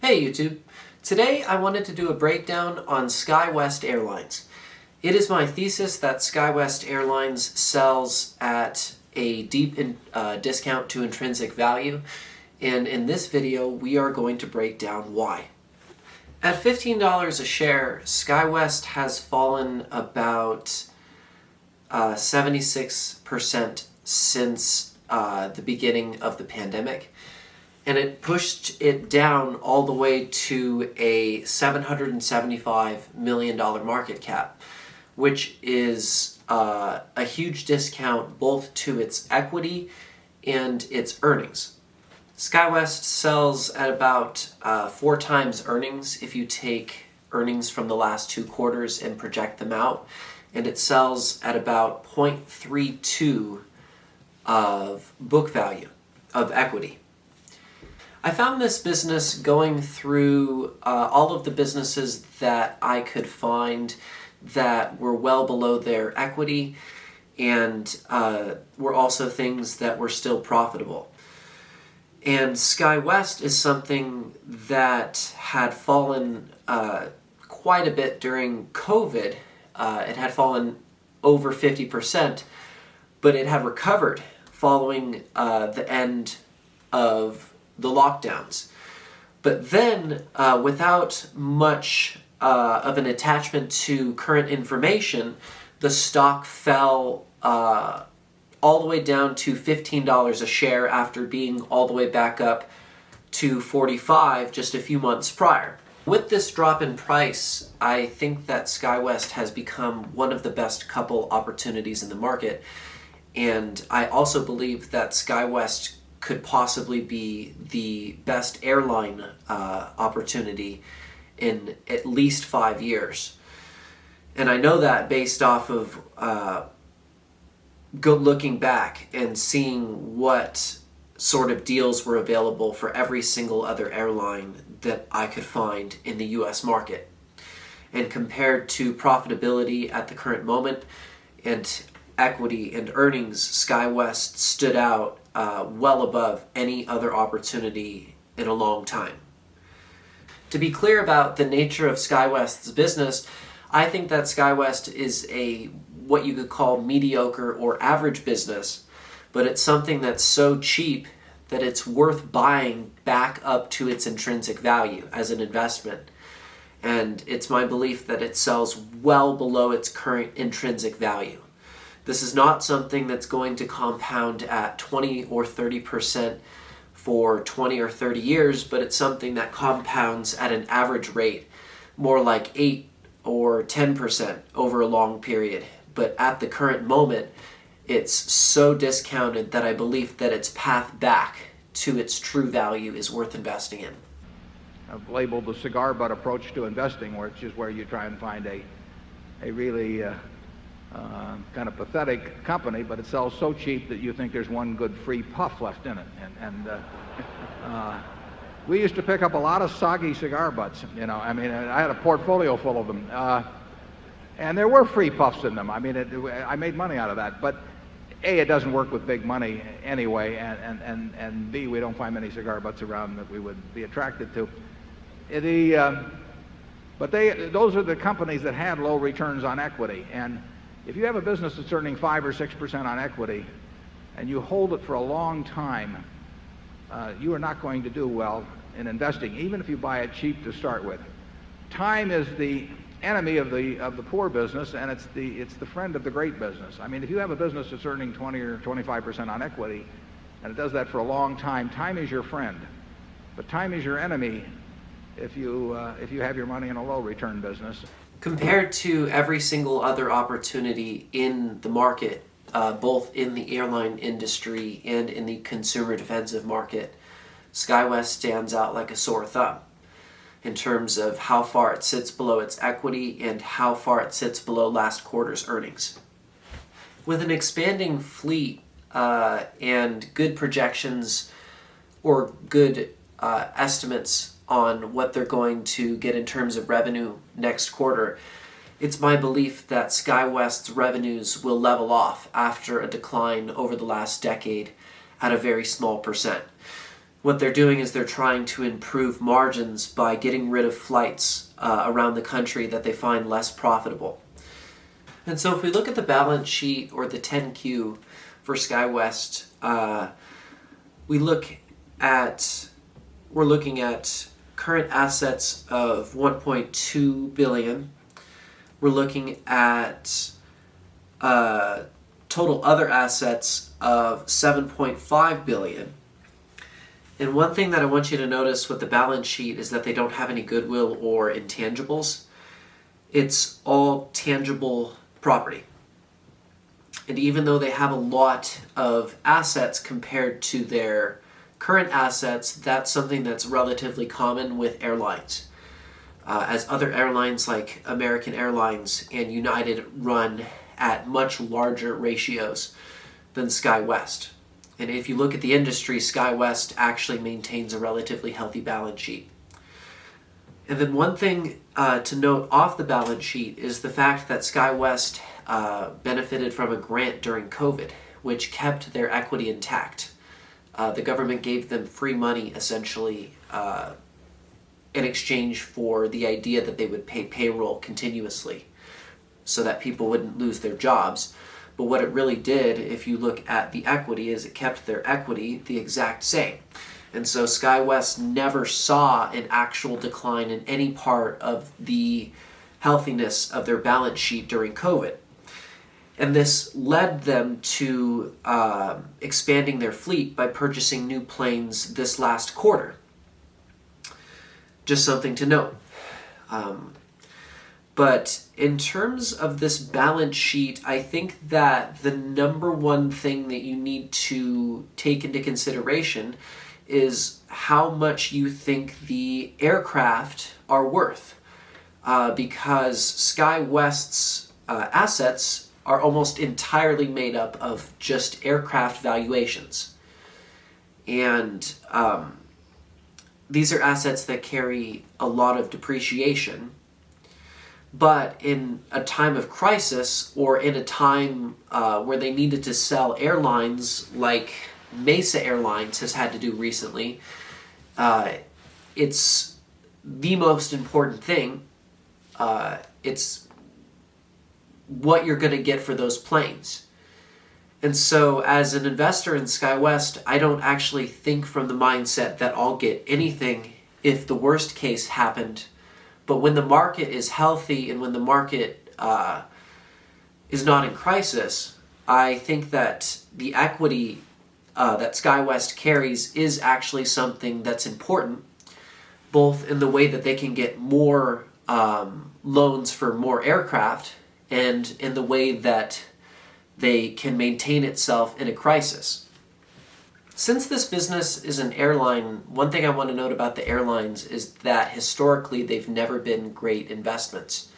Hey YouTube! Today I wanted to do a breakdown on Skywest Airlines. It is my thesis that Skywest Airlines sells at a deep discount to intrinsic value, and in this video we are going to break down why. At $15 a share, Skywest has fallen about 76% since the beginning of the pandemic. And it pushed it down all the way to a $775 million market cap, which is a huge discount both to its equity and its earnings. Skywest sells at about 4 times earnings if you take earnings from the last 2 quarters and project them out, and it sells at about 0.32 of book value of equity. I found this business going through all of the businesses that I could find that were well below their equity and were also things that were still profitable. And Skywest is something that had fallen quite a bit during COVID. It had fallen over 50%, but it had recovered following the end of the lockdowns. But then, without much of an attachment to current information, the stock fell all the way down to $15 a share after being all the way back up to $45 just a few months prior. With this drop in price, I think that Skywest has become one of the best couple opportunities in the market, and I also believe that Skywest could possibly be the best airline opportunity in at least 5 years. And I know that based off of looking back and seeing what sort of deals were available for every single other airline that I could find in the US market. And compared to profitability at the current moment and equity and earnings, Skywest stood out well above any other opportunity in a long time. To be clear about the nature of Skywest's business, I think that Skywest is what you could call mediocre or average business, but it's something that's so cheap that it's worth buying back up to its intrinsic value as an investment. And it's my belief that it sells well below its current intrinsic value. This is not something that's going to compound at 20 or 30% for 20 or 30 years, but it's something that compounds at an average rate, more like 8 or 10% over a long period. But at the current moment, it's so discounted that I believe that its path back to its true value is worth investing in. I've labeled the cigar butt approach to investing, which is where you try and find a really kind of pathetic company, but it sells so cheap that you think there's one good free puff left in it. We used to pick up a lot of soggy cigar butts. I mean, I had a portfolio full of them, and there were free puffs in them. I mean, I made money out of that. But A, it doesn't work with big money anyway, and B, we don't find many cigar butts around that we would be attracted to. But those are the companies that had low returns on equity. And if you have a business that's earning 5 or 6% on equity and you hold it for a long time, you are not going to do well in investing, even if you buy it cheap to start with. Time is the enemy of the poor business, and it's the friend of the great business. I mean, if you have a business that's earning 20 or 25% on equity and it does that for a long time, time is your friend. But time is your enemy if you have your money in a low return business. Compared to every single other opportunity in the market, both in the airline industry and in the consumer defensive market, Skywest stands out like a sore thumb in terms of how far it sits below its equity and how far it sits below last quarter's earnings. With an expanding fleet and good projections or good estimates on what they're going to get in terms of revenue next quarter, it's my belief that Skywest's revenues will level off after a decline over the last decade at a very small percent. what they're doing is they're trying to improve margins by getting rid of flights around the country that they find less profitable. And so if we look at the balance sheet or the 10Q for SkyWest, we're looking at current assets of $1.2 billion. We're looking at total other assets of $7.5 billion. And one thing that I want you to notice with the balance sheet is that they don't have any goodwill or intangibles. It's all tangible property. And even though they have a lot of assets compared to their current assets, that's something that's relatively common with airlines. As other airlines like American Airlines and United run at much larger ratios than SkyWest. And if you look at the industry, SkyWest actually maintains a relatively healthy balance sheet. And then one thing to note off the balance sheet is the fact that SkyWest benefited from a grant during COVID, which kept their equity intact. The government gave them free money, essentially, in exchange for the idea that they would pay payroll continuously so that people wouldn't lose their jobs. But what it really did, if you look at the equity, is it kept their equity the exact same. And so SkyWest never saw an actual decline in any part of the healthiness of their balance sheet during COVID. And this led them to expanding their fleet by purchasing new planes this last quarter. Just something to note. But in terms of this balance sheet, I think that the number one thing that you need to take into consideration is how much you think the aircraft are worth. Because SkyWest's assets are almost entirely made up of just aircraft valuations. And these are assets that carry a lot of depreciation. But in a time of crisis, or in a time where they needed to sell airlines like Mesa Airlines has had to do recently, it's the most important thing. It's what you're going to get for those planes. And so as an investor in SkyWest, I don't actually think from the mindset that I'll get anything if the worst case happened. But when the market is healthy and when the market is not in crisis, I think that the equity that SkyWest carries is actually something that's important, both in the way that they can get more loans for more aircraft and in the way that they can maintain itself in a crisis. Since this business is an airline, one thing I want to note about the airlines is that historically they've never been great investments.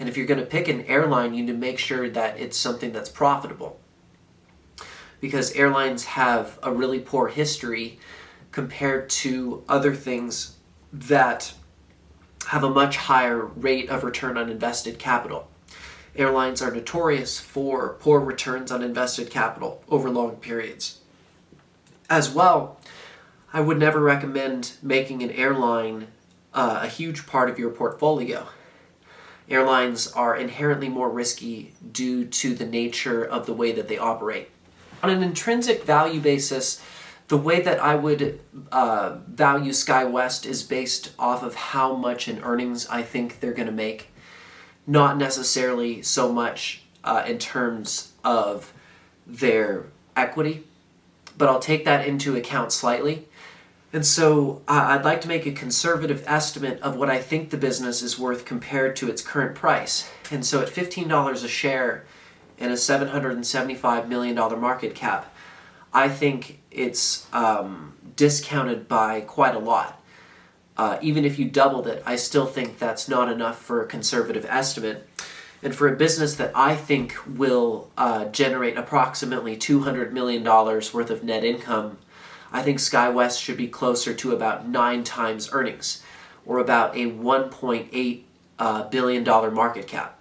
And if you're going to pick an airline, you need to make sure that it's something that's profitable. Because airlines have a really poor history compared to other things that have a much higher rate of return on invested capital. Airlines are notorious for poor returns on invested capital over long periods. As well, I would never recommend making an airline a huge part of your portfolio. Airlines are inherently more risky due to the nature of the way that they operate. On an intrinsic value basis, the way that I would value SkyWest is based off of how much in earnings I think they're going to make, not necessarily so much in terms of their equity, but I'll take that into account slightly. And so I'd like to make a conservative estimate of what I think the business is worth compared to its current price. And so at $15 a share and a $775 million market cap, I think it's discounted by quite a lot. Even if you doubled it, I still think that's not enough for a conservative estimate. And for a business that I think will generate approximately $200 million worth of net income, I think SkyWest should be closer to about 9 times earnings, or about a $1.8 billion market cap.